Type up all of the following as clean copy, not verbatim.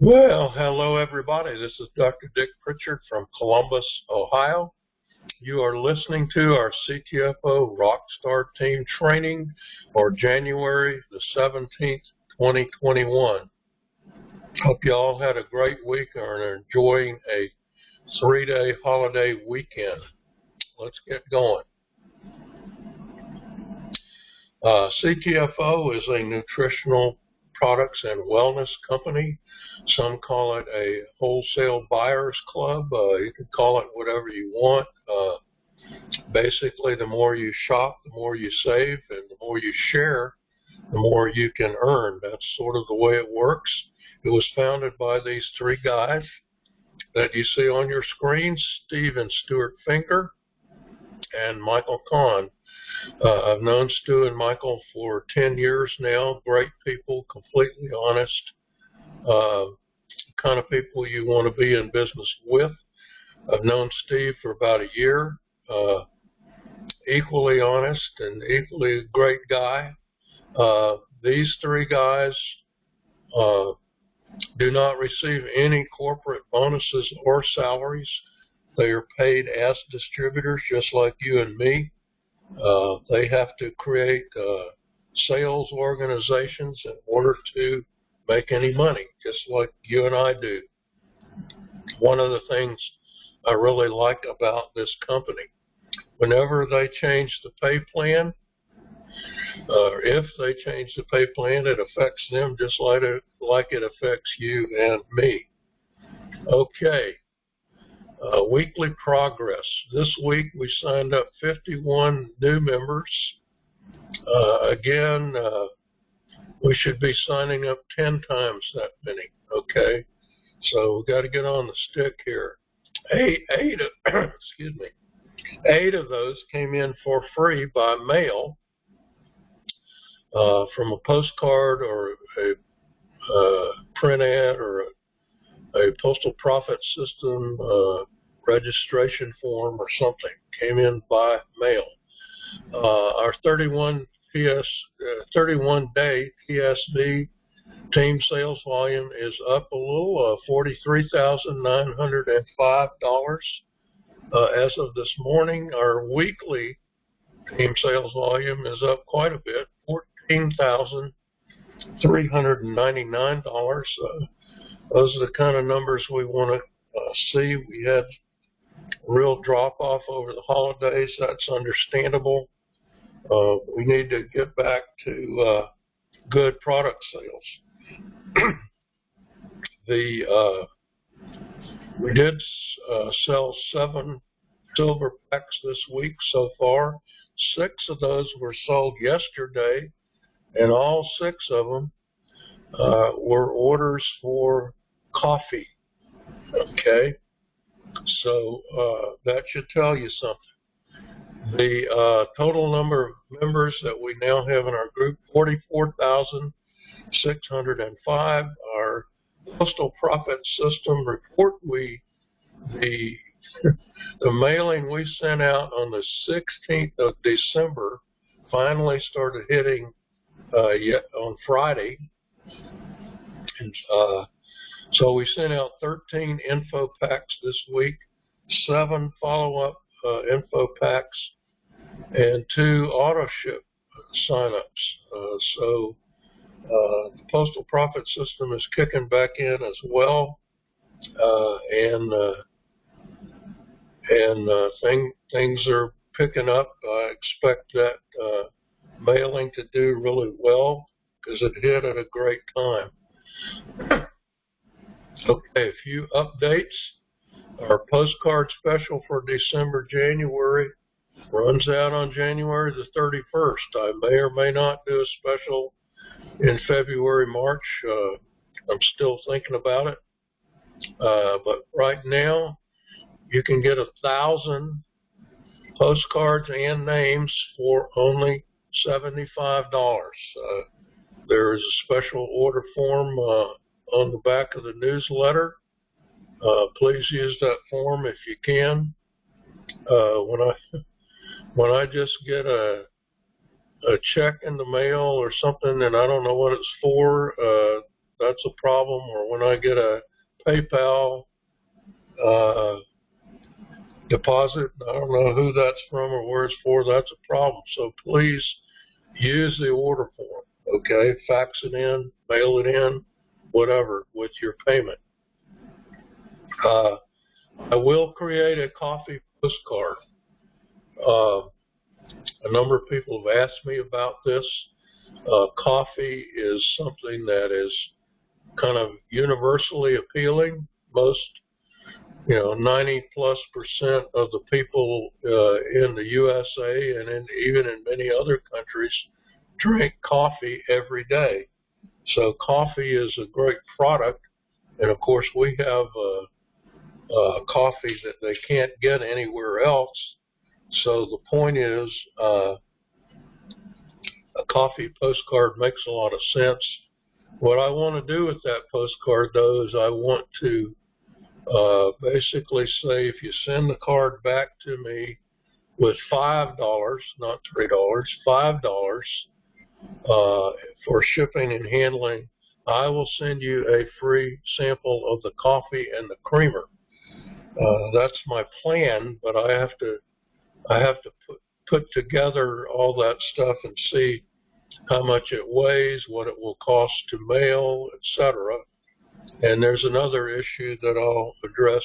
Well, hello everybody. This is Dr. Dick Pritchard from Columbus, Ohio. You are listening to our CTFO Rockstar Team Training for January the 17th, 2021. Hope you all had a great week and are enjoying a 3-day holiday weekend. Let's get going. CTFO is a nutritional products and wellness company. Some call it a wholesale buyers club. You can call it whatever you want. Basically, the more you shop, the more you save, and the more you share, the more you can earn. That's sort of the way it works. It was founded by these three guys that you see on your screen, Steve and Stuart Finger and Michael Kahn. I've known Stu and Michael for 10 years now. Great people, completely honest, kind of people you want to be in business with. I've known Steve for about a year. Equally honest and equally great guy. These three guys do not receive any corporate bonuses or salaries. They are paid as distributors, just like you and me. They have to create sales organizations in order to make any money, just like you and I do. One of the things I really like about this company, whenever they change the pay plan, or if they change the pay plan, it affects them just like it affects you and me. Okay. Weekly progress. This week we signed up 51 new members. Again, we should be signing up 10 times that many, okay? So we've got to get on the stick here. Eight of those came in for free by mail from a postcard or a print ad or a postal profit system registration form or something. Came in by mail. Our 31-day PSV team sales volume is up a little, $43,905 as of this morning. Our weekly team sales volume is up quite a bit, $14,399. Those are the kind of numbers we want to see. We had a real drop-off over the holidays. That's understandable. We need to get back to good product sales. We did sell 7 silver packs this week so far. 6 of those were sold yesterday, and all 6 of them were orders for coffee. Okay, so that should tell you something. The total number of members that we now have in our group, 44,605. Our postal profit system report, the mailing we sent out on the 16th of December finally started hitting on Friday. And so we sent out 13 info packs this week, 7 follow-up info packs, and 2 auto ship signups. So the postal profit system is kicking back in as well, and things are picking up. I expect that mailing to do really well because it hit at a great time. Okay, a few updates. Our postcard special for December, January runs out on January the 31st. I may or may not do a special in February, March. I'm still thinking about it. But right now, you can get 1,000 postcards and names for only $75. There is a special order form on the back of the newsletter. Please use that form if you can. When I just get a check in the mail or something and I don't know what it's for, that's a problem. Or when I get a PayPal deposit, I don't know who that's from or where it's for, that's a problem. So please use the order form, okay? Fax it in, mail it in, whatever, with your payment. I will create a coffee postcard. A number of people have asked me about this. Coffee is something that is kind of universally appealing. Most, 90+% of the people in the USA and even in many other countries drink coffee every day. So coffee is a great product, and of course we have coffee that they can't get anywhere else. So the point is, a coffee postcard makes a lot of sense. What I want to do with that postcard, though, is I want to basically say, if you send the card back to me with $5, not $3, $5 for shipping and handling, I will send you a free sample of the coffee and the creamer. That's my plan, but I have to put together all that stuff and see how much it weighs, what it will cost to mail, etc. And there's another issue that I'll address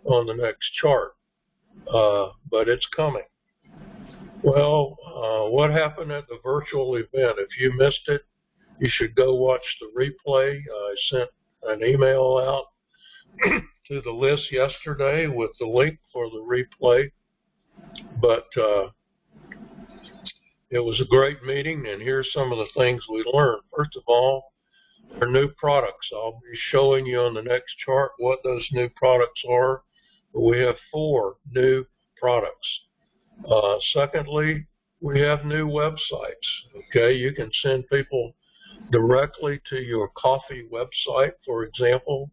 on the next chart, but it's coming. Well, what happened at the virtual event? If you missed it, you should go watch the replay. I sent an email out to the list yesterday with the link for the replay, but it was a great meeting, and here's some of the things we learned. First of all, our new products. I'll be showing you on the next chart what those new products are. We have 4 new products. Secondly, we have new websites. Okay, you can send people directly to your coffee website, for example,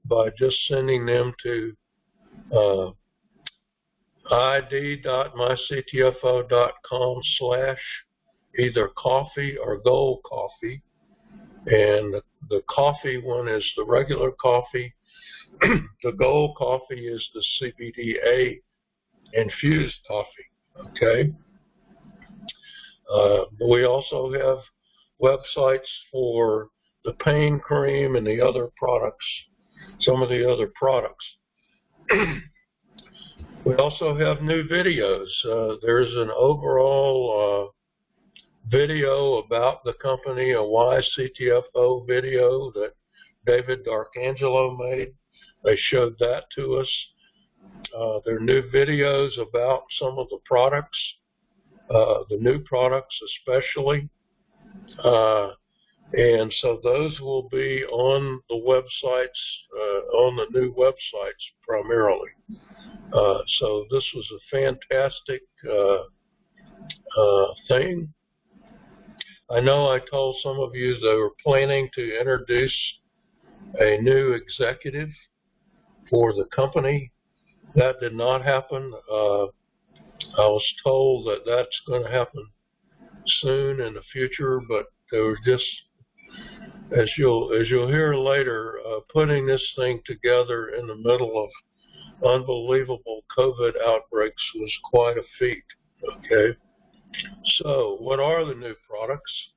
by just sending them to id.myctfo.com/ either coffee or gold coffee. And the coffee one is the regular coffee. The gold coffee is the CBDA infused coffee, okay? We also have websites for the pain cream and the other products, some of the other products. We also have new videos. There's an overall video about the company, a Why CTFO video that David D'Arcangelo made. They showed that to us. There are new videos about some of the products, the new products especially. And so those will be on the websites, on the new websites primarily. So this was a fantastic thing. I know I told some of you they were planning to introduce a new executive for the company. That did not happen. I was told that that's going to happen soon in the future, but they were just, as you'll hear later, putting this thing together in the middle of unbelievable COVID outbreaks was quite a feat. Okay, so what are the new products?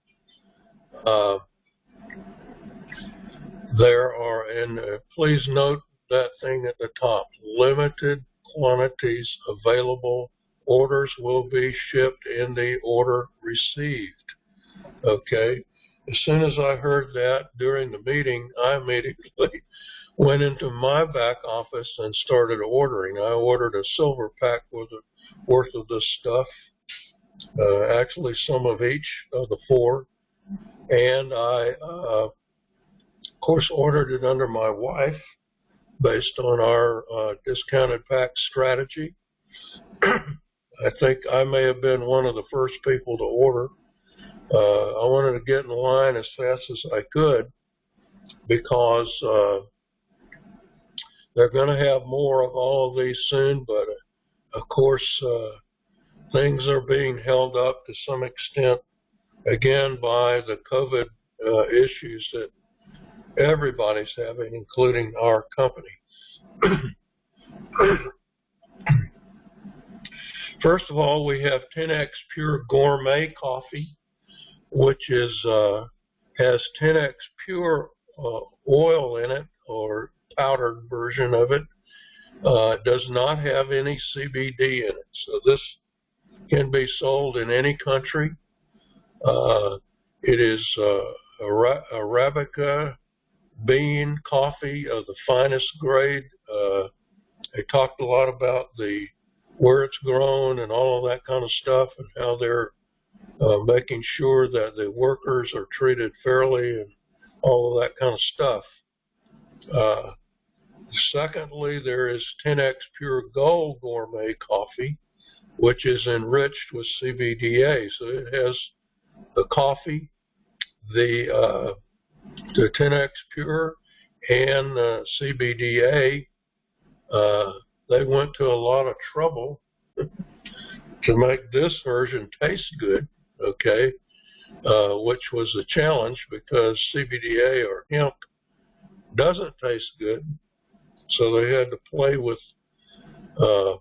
There are, and please note that thing at the top, limited quantities available. Orders will be shipped in the order received. Okay, as soon as I heard that during the meeting, I immediately went into my back office and started ordering. I ordered a silver pack worth of this stuff, actually some of each of the 4, and I, of course, ordered it under my wife based on our discounted pack strategy. I think I may have been one of the first people to order. I wanted to get in line as fast as I could because they're going to have more of all of these soon, but of course things are being held up to some extent, again, by the COVID issues that everybody's having, including our company. First of all, we have 10X Pure Gourmet Coffee, which is has 10X Pure oil in it, or powdered version of it. It does not have any CBD in it, so this can be sold in any country. It is Arabica bean coffee of the finest grade. They talked a lot about where it's grown and all of that kind of stuff, and how they're making sure that the workers are treated fairly and all of that kind of stuff. Secondly, there is 10X Pure Gold Gourmet Coffee, which is enriched with CBDA. So it has the coffee, the 10X Pure, and CBDA. They went to a lot of trouble to make this version taste good, okay, which was a challenge because CBDA, or hemp, doesn't taste good. So they had to play with, how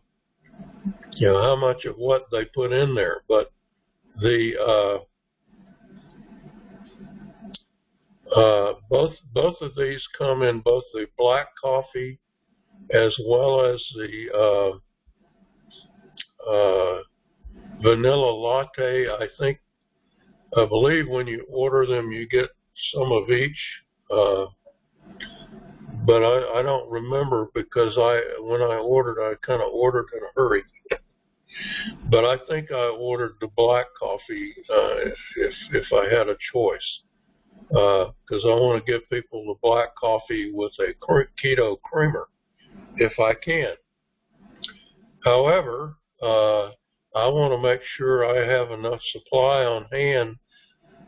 much of what they put in there. But both of these come in both the black coffee as well as the vanilla latte. I believe when you order them, you get some of each. But I don't remember, because when I ordered, I kind of ordered in a hurry. But I think I ordered the black coffee if I had a choice, because I want to give people the black coffee with a keto creamer if I can. However, I want to make sure I have enough supply on hand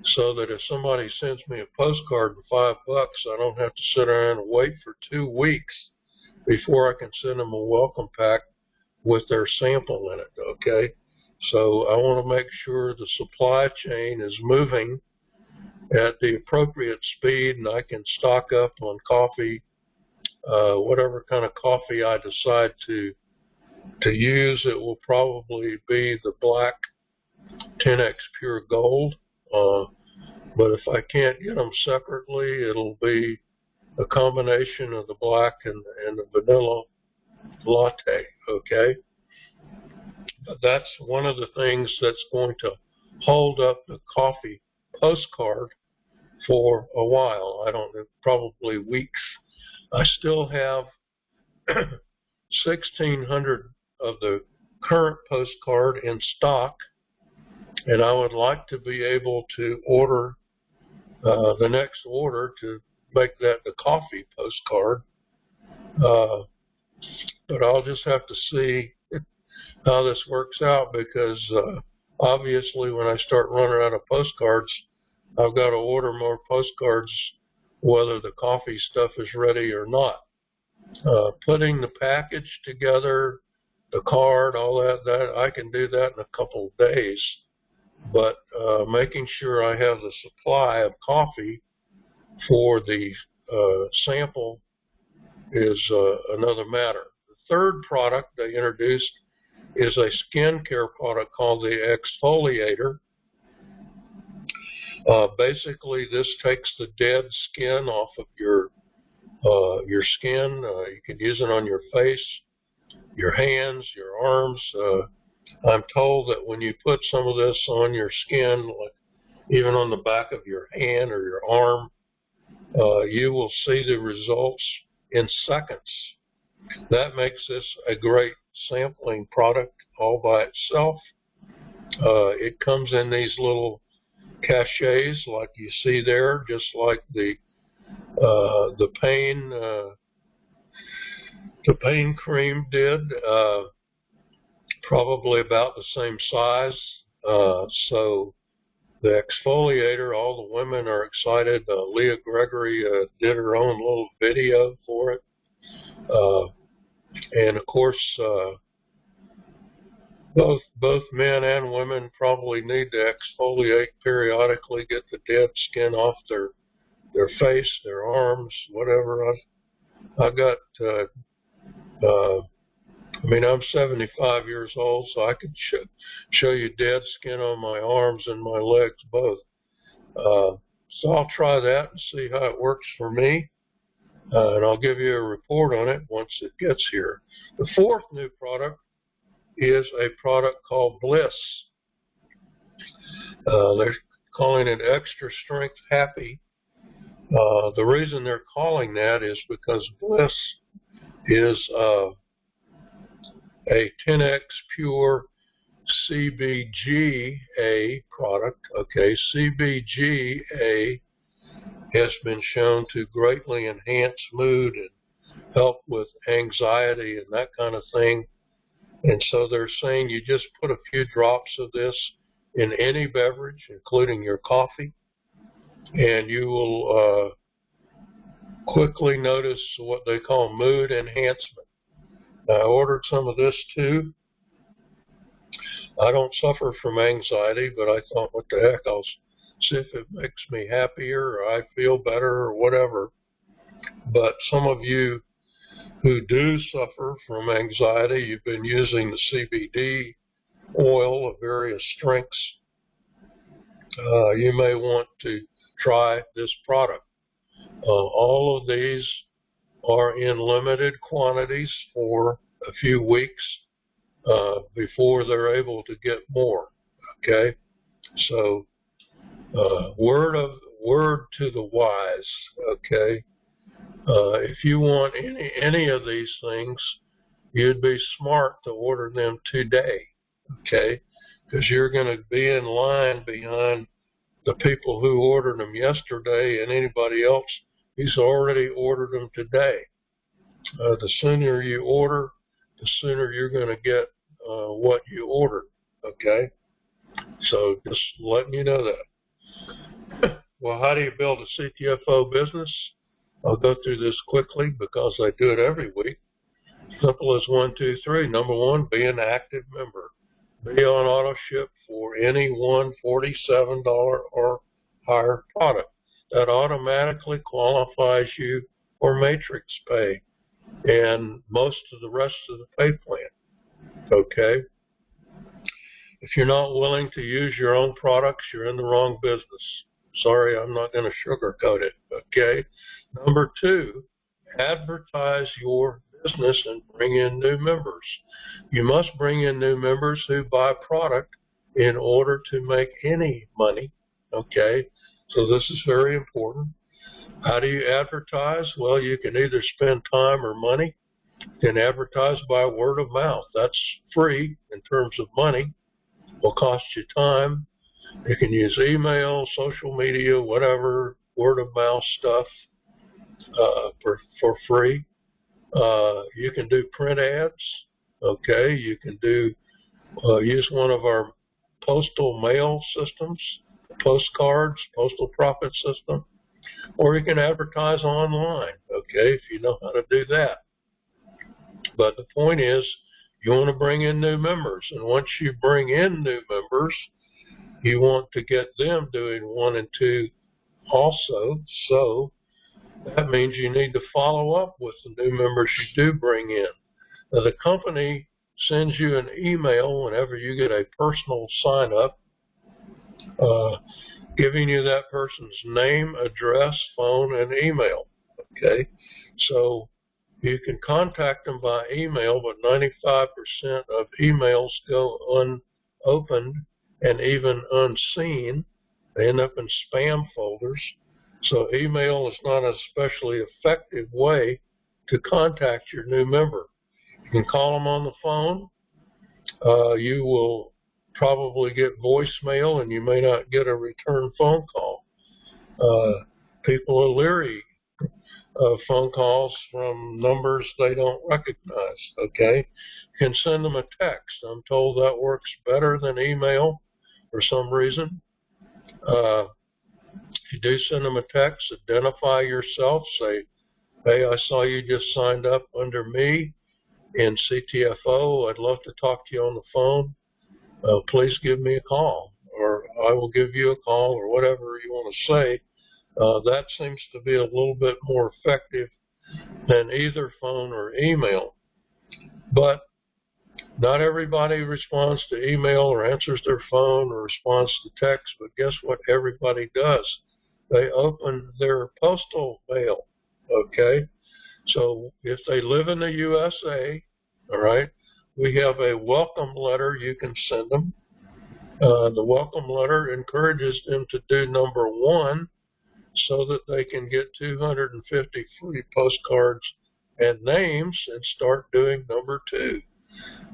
so that if somebody sends me a postcard for $5, I don't have to sit around and wait for 2 weeks before I can send them a welcome pack with their sample in it, okay? So I want to make sure the supply chain is moving at the appropriate speed, and I can stock up on coffee, whatever kind of coffee I decide to use. It will probably be the black 10X Pure Gold. But if I can't get them separately, it'll be a combination of the black and the vanilla latte, okay? But that's one of the things that's going to hold up the coffee postcard for a while. I don't know, probably weeks. I still have 1,600 of the current postcard in stock, and I would like to be able to order the next order to make that the coffee postcard. But I'll just have to see how this works out, because obviously when I start running out of postcards, I've got to order more postcards whether the coffee stuff is ready or not. Putting the package together, the card, all that I can do that in a couple of days. But making sure I have the supply of coffee for the sample is another matter. The third product they introduced is a skincare product called the exfoliator. Basically, this takes the dead skin off of your skin. You can use it on your face, your hands, your arms. I'm told that when you put some of this on your skin, like even on the back of your hand or your arm, you will see the results in seconds. That makes this a great sampling product all by itself. It comes in these little cachets like you see there, just like the pain cream did. Probably about the same size. So the exfoliator, all the women are excited. Leah Gregory did her own little video for it. And of course, Both men and women probably need to exfoliate periodically, get the dead skin off their face, their arms, whatever. I got I'm 75 years old, so I could show you dead skin on my arms and my legs both. So I'll try that and see how it works for me, and I'll give you a report on it once it gets here. The fourth new product is a product called Bliss. They're calling it Extra Strength Happy. The reason they're calling that is because Bliss is a 10x Pure CBGA product. Okay, CBGA has been shown to greatly enhance mood and help with anxiety and that kind of thing. And so they're saying you just put a few drops of this in any beverage, including your coffee, and you will quickly notice what they call mood enhancement. I ordered some of this too. I don't suffer from anxiety, but I thought, what the heck, I'll see if it makes me happier or I feel better or whatever. But some of you who do suffer from anxiety, you've been using the CBD oil of various strengths. You may want to try this product. All of these are in limited quantities for a few weeks before they're able to get more. Okay, so word to the wise. Okay, if you want any of these things, you'd be smart to order them today. Okay, because you're going to be in line behind the people who ordered them yesterday and anybody else who's already ordered them today. The sooner you order, the sooner you're going to get what you ordered. Okay, so just letting you know that. Well, how do you build a CTFO business? I'll go through this quickly because I do it every week. Simple as 1, 2, 3. Number one, be an active member. Be on auto ship for any $147 or higher product. That automatically qualifies you for matrix pay and most of the rest of the pay plan. Okay? If you're not willing to use your own products, you're in the wrong business. Sorry, I'm not going to sugarcoat it. Okay? Number two, advertise your business and bring in new members. You must bring in new members who buy product in order to make any money. Okay? So this is very important. How do you advertise? Well, you can either spend time or money. You can advertise by word of mouth. That's free in terms of money. Will cost you time. You can use email, social media, whatever, word of mouth stuff for free. You can do print ads. Okay, you can do use one of our postal mail systems, postcards, postal profit system, or you can advertise online. Okay, if you know how to do that. But the point is, you want to bring in new members, and once you bring in new members, you want to get them doing 1 and 2 also. So that means you need to follow up with the new members you do bring in. Now, the company sends you an email whenever you get a personal sign-up, giving you that person's name, address, phone, and email. Okay, so you can contact them by email, but 95% of emails go unopened and even unseen. They end up in spam folders. So email is not an especially effective way to contact your new member. You can call them on the phone. You will probably get voicemail, and you may not get a return phone call. People are leery of phone calls from numbers they don't recognize. Okay, you can send them a text. I'm told that works better than email for some reason. If you do send them a text, identify yourself. Say, hey, I saw you just signed up under me in CTFO. I'd love to talk to you on the phone. please give me a call, or I will give you a call, or whatever you want to say. That seems to be a little bit more effective than either phone or email. But not everybody responds to email or answers their phone or responds to text, but guess what everybody does? They open their postal mail, okay? So if they live in the USA, all right, we have a welcome letter you can send them. The welcome letter encourages them to do number one so that they can get 250 free postcards and names and start doing number two.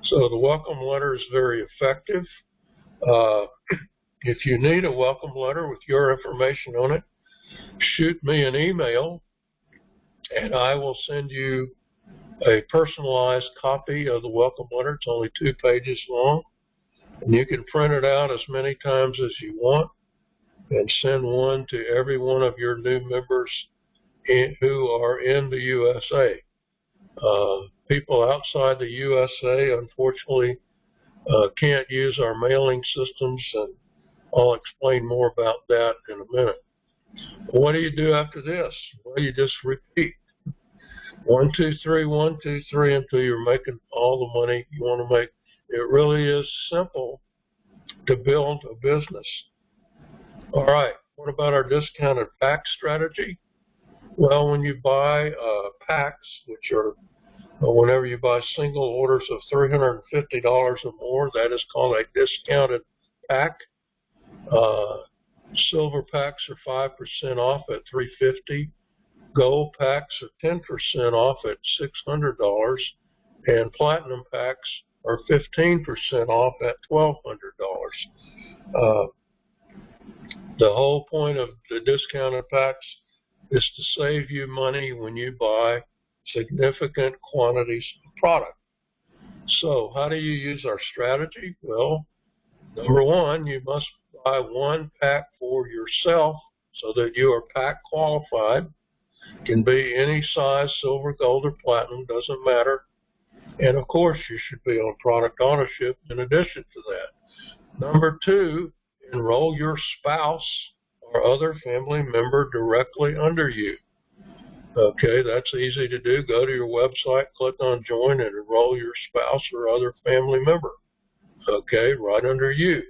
So the welcome letter is very effective. If you need a welcome letter with your information on it, shoot me an email and I will send you a personalized copy of the welcome letter. It's only 2 pages long, and you can print it out as many times as you want and send one to every one of your new members who are in the USA. People outside the USA, unfortunately, can't use our mailing systems, and I'll explain more about that in a minute. What do you do after this? Well, you just repeat 1, 2, 3, 1, 2, 3 until you're making all the money you want to make. It really is simple to build a business. All right, what about our discounted pack strategy? Well, when you buy packs, which are whenever you buy single orders of $350 or more, that is called a discounted pack. Silver packs are 5% off at $350. Gold packs are 10% off at $600, and platinum packs are 15% off at $1,200. The whole point of the discounted packs is to save you money when you buy significant quantities of product. So how do you use our strategy? Well, number one, you must buy 1 pack for yourself so that you are pack qualified. Can be any size, silver, gold, or platinum, doesn't matter. And of course, you should be on product ownership in addition to that. Number 2, enroll your spouse or other family member directly under you. Okay, that's easy to do. Go to your website, click on join, and enroll your spouse or other family member. Okay, right under you.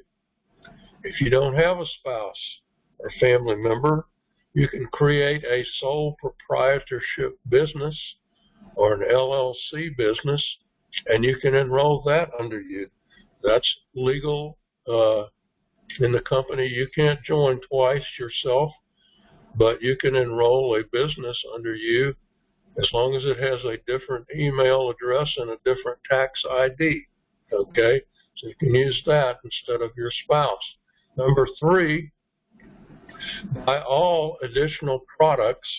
If you don't have a spouse or family member, you can create a sole proprietorship business or an LLC business, and you can enroll that under you. That's legal in the company. You can't join twice yourself, but you can enroll a business under you as long as it has a different email address and a different tax ID. Okay, so you can use that instead of your spouse. Number 3, buy all additional products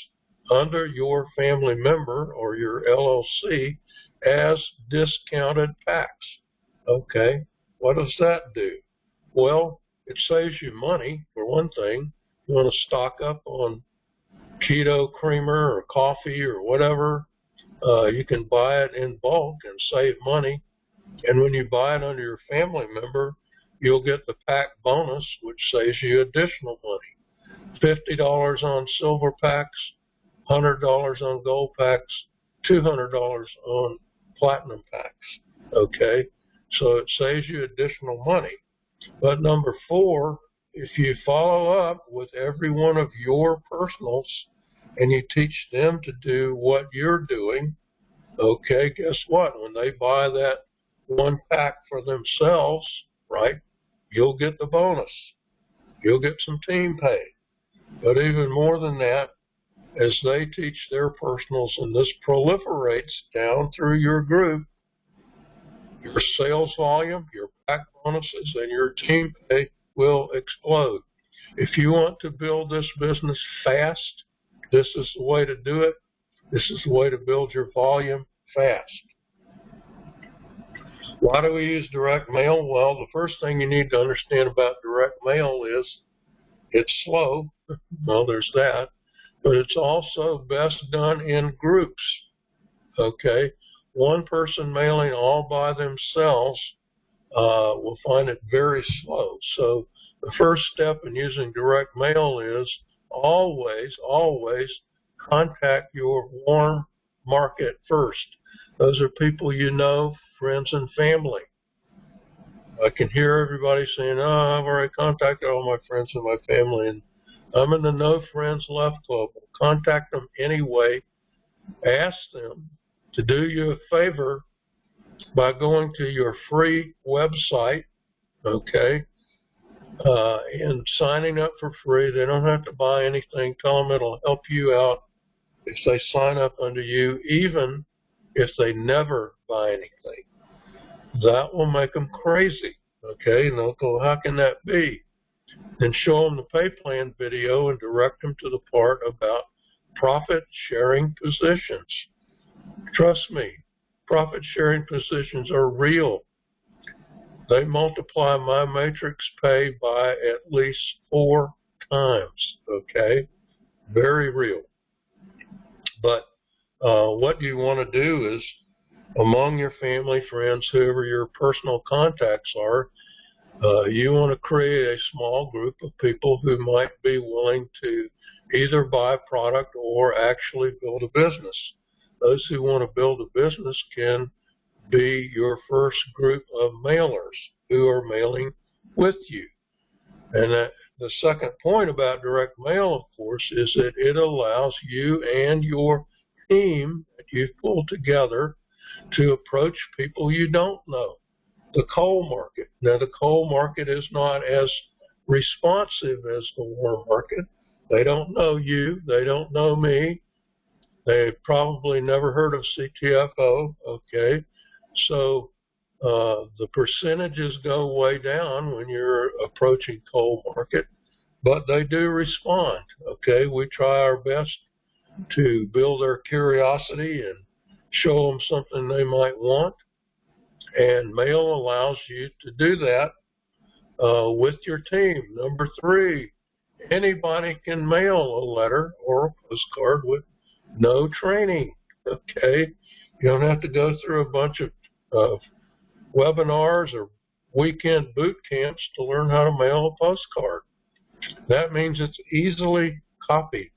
under your family member or your LLC as discounted packs. Okay, what does that do? Well, it saves you money, for one thing. You want to stock up on keto creamer or coffee or whatever, you can buy it in bulk and save money. And when you buy it under your family member, you'll get the pack bonus, which saves you additional money. $50 on silver packs, $100 on gold packs, $200 on platinum packs. Okay, so it saves you additional money. But number 4, if you follow up with every one of your personals and you teach them to do what you're doing, okay, guess what? When they buy that 1 pack for themselves, right, you'll get the bonus. You'll get some team pay. But even more than that, as they teach their personals and this proliferates down through your group, your sales volume, your pack bonuses, and your team pay will explode. If you want to build this business fast, this is the way to do it. This is the way to build your volume fast. Why do we use direct mail? Well, the first thing you need to understand about direct mail is it's slow. Well, there's that. But it's also best done in groups. Okay? One person mailing all by themselves will find it very slow. So the first step in using direct mail is always contact your warm market first. Those are people you know, friends and family. I can hear everybody saying, oh, I've already contacted all my friends and my family, and I'm in the No Friends Left Club. Contact them anyway. Ask them to do you a favor by going to your free website, okay, and signing up for free. They don't have to buy anything. Tell them it'll help you out if they sign up under you, even if they never buy anything. That will make them crazy, okay? And they'll go, how can that be? Then show them the pay plan video and direct them to the part about profit-sharing positions. Trust me, profit-sharing positions are real. They multiply my matrix pay by at least 4 times, okay? Very real. But what you want to do is, among your family, friends, whoever your personal contacts are, you want to create a small group of people who might be willing to either buy product or actually build a business. Those who want to build a business can be your first group of mailers who are mailing with you. And the second point about direct mail, of course, is that it allows you and your team that you've pulled together to approach people you don't know. The coal market. Now, the coal market is not as responsive as the warm market. They don't know you. They don't know me. They've probably never heard of CTFO, okay? So the percentages go way down when you're approaching coal market, but they do respond, okay? We try our best to build their curiosity and show them something they might want. And mail allows you to do that with your team. Number 3, anybody can mail a letter or a postcard with no training, okay? You don't have to go through a bunch of webinars or weekend boot camps to learn how to mail a postcard. That means it's easily copied.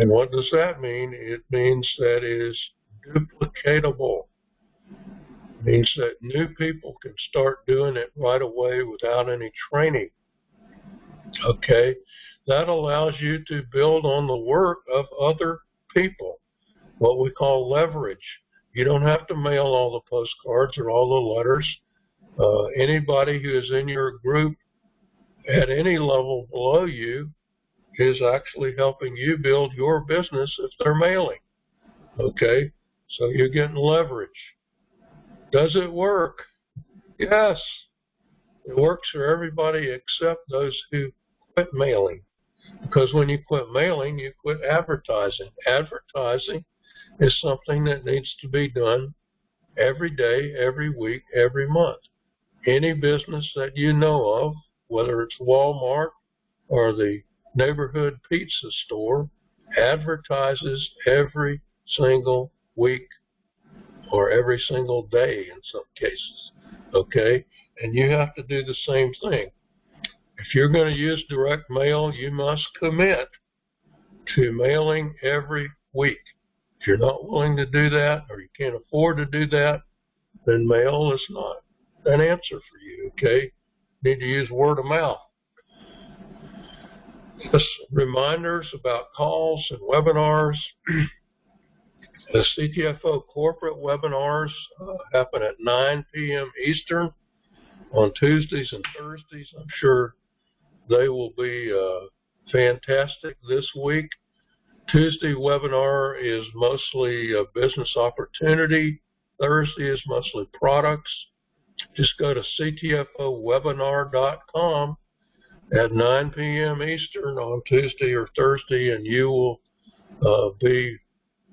And what does that mean? It means that it is duplicatable. It means that new people can start doing it right away without any training. Okay? That allows you to build on the work of other people, what we call leverage. You don't have to mail all the postcards or all the letters. Anybody who is in your group at any level below you is actually helping you build your business if they're mailing. Okay? So you're getting leverage. Does it work? Yes. It works for everybody except those who quit mailing. Because when you quit mailing, you quit advertising. Advertising is something that needs to be done every day, every week, every month. Any business that you know of, whether it's Walmart or the neighborhood pizza store, advertises every single week or every single day in some cases, okay? And you have to do the same thing. If you're going to use direct mail, you must commit to mailing every week. If you're not willing to do that or you can't afford to do that, then mail is not an answer for you, okay? You need to use word of mouth. Just reminders about calls and webinars. The CTFO corporate webinars happen at 9 p.m. Eastern on Tuesdays and Thursdays. I'm sure they will be fantastic this week. Tuesday webinar is mostly a business opportunity. Thursday is mostly products. Just go to ctfowebinar.com at 9 p.m. Eastern on Tuesday or Thursday, and you will be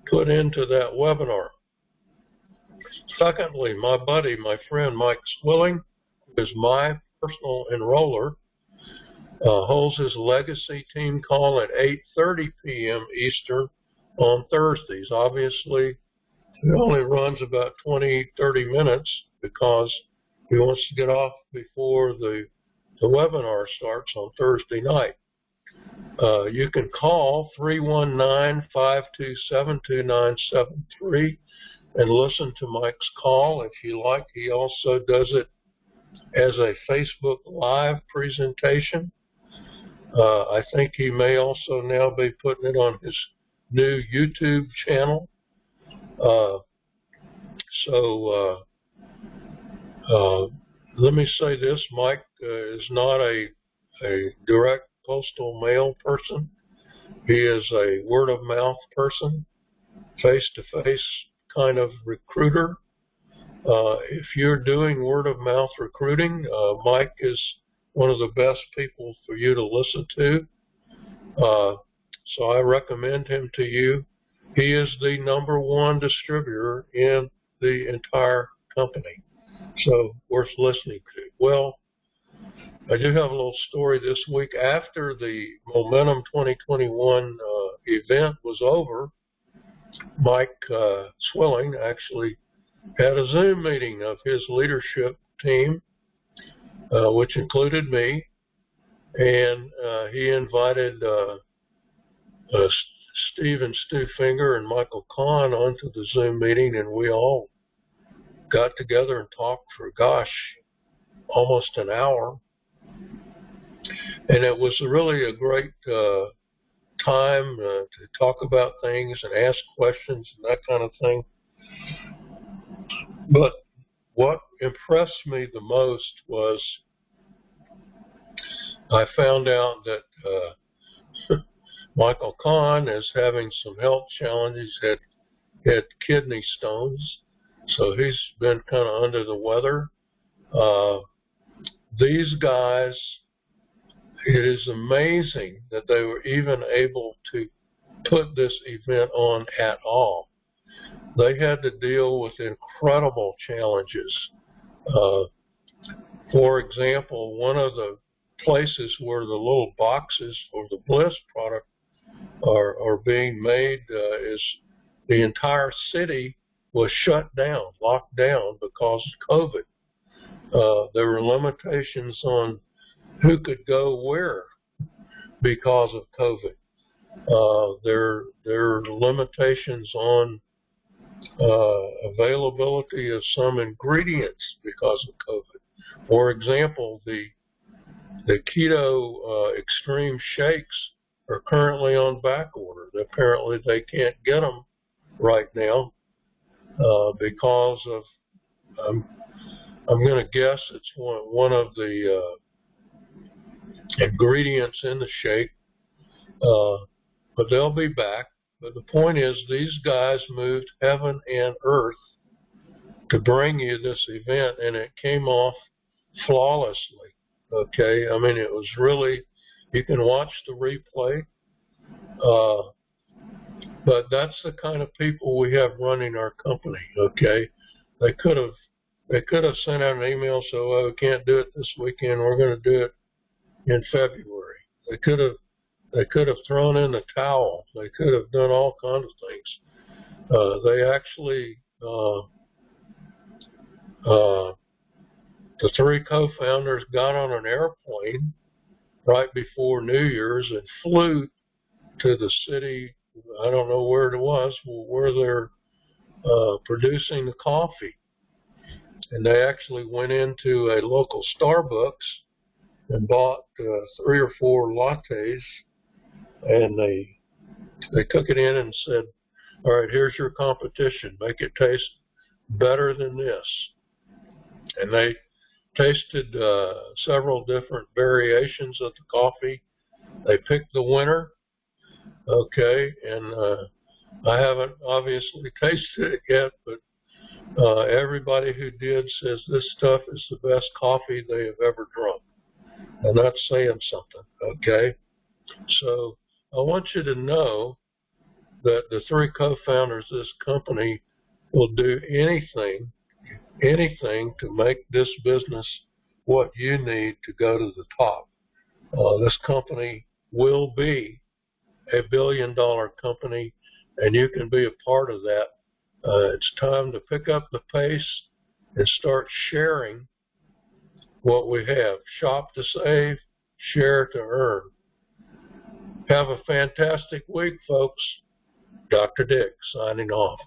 put into that webinar. Secondly, my buddy, my friend Mike Swilling, who is my personal enroller, holds his legacy team call at 8:30 p.m. Eastern on Thursdays. Obviously, it only runs about 20-30 minutes because He wants to get off before the webinar starts on Thursday night. You can call 319-527-2973 and listen to Mike's call if you like. He also does it as a Facebook Live presentation. I think he may also now be putting it on his new YouTube channel. Let me say this, Mike is not a direct postal mail person. He is a word-of-mouth person, face-to-face kind of recruiter. If you're doing word-of-mouth recruiting, Mike is one of the best people for you to listen to. So I recommend him to you. He is the #1 distributor in the entire company, so worth listening to. Well, I do have a little story this week. After the Momentum 2021 event was over, Mike Swilling actually had a Zoom meeting of his leadership team, which included me, and he invited Stephen Stewfinger and Michael Kahn onto the Zoom meeting, and we all got together and talked for, gosh, almost an hour. And it was really a great time to talk about things and ask questions and that kind of thing. But what impressed me the most was I found out that Michael Kahn is having some health challenges, had kidney stones, so he's been kind of under the weather. These guys, it is amazing that they were even able to put this event on at all. They had to deal with incredible challenges. For example, one of the places where the little boxes for the Bliss product are being made is the entire city was shut down, locked down because of COVID. There were limitations on who could go where because of COVID. There are limitations on availability of some ingredients because of COVID. For example, the keto extreme shakes are currently on back order. Apparently they can't get them right now because of, I'm going to guess it's one of the ingredients in the shake, but they'll be back. But the point is, these guys moved heaven and earth to bring you this event, and it came off flawlessly. Okay, I mean, it was really, you can watch the replay, but that's the kind of people we have running our company. Okay, they could have sent out an email, so oh, we can't do it this weekend, we're going to do it in February. They could have thrown in the towel. They could have done all kinds of things. They actually, the three co-founders got on an airplane right before New Year's and flew to the city, I don't know where it was, where they're producing the coffee. And they actually went into a local Starbucks and bought 3 or 4 lattes, and they took it in and said, all right, here's your competition. Make it taste better than this. And they tasted several different variations of the coffee. They picked the winner, okay, and I haven't obviously tasted it yet, but everybody who did says this stuff is the best coffee they have ever drunk. And that's saying something, okay? So I want you to know that the three co-founders of this company will do anything to make this business what you need to go to the top. This company will be a billion-dollar company, and you can be a part of that. It's time to pick up the pace and start sharing what we have. Shop to save, share to earn. Have a fantastic week, folks. Dr. Dick signing off.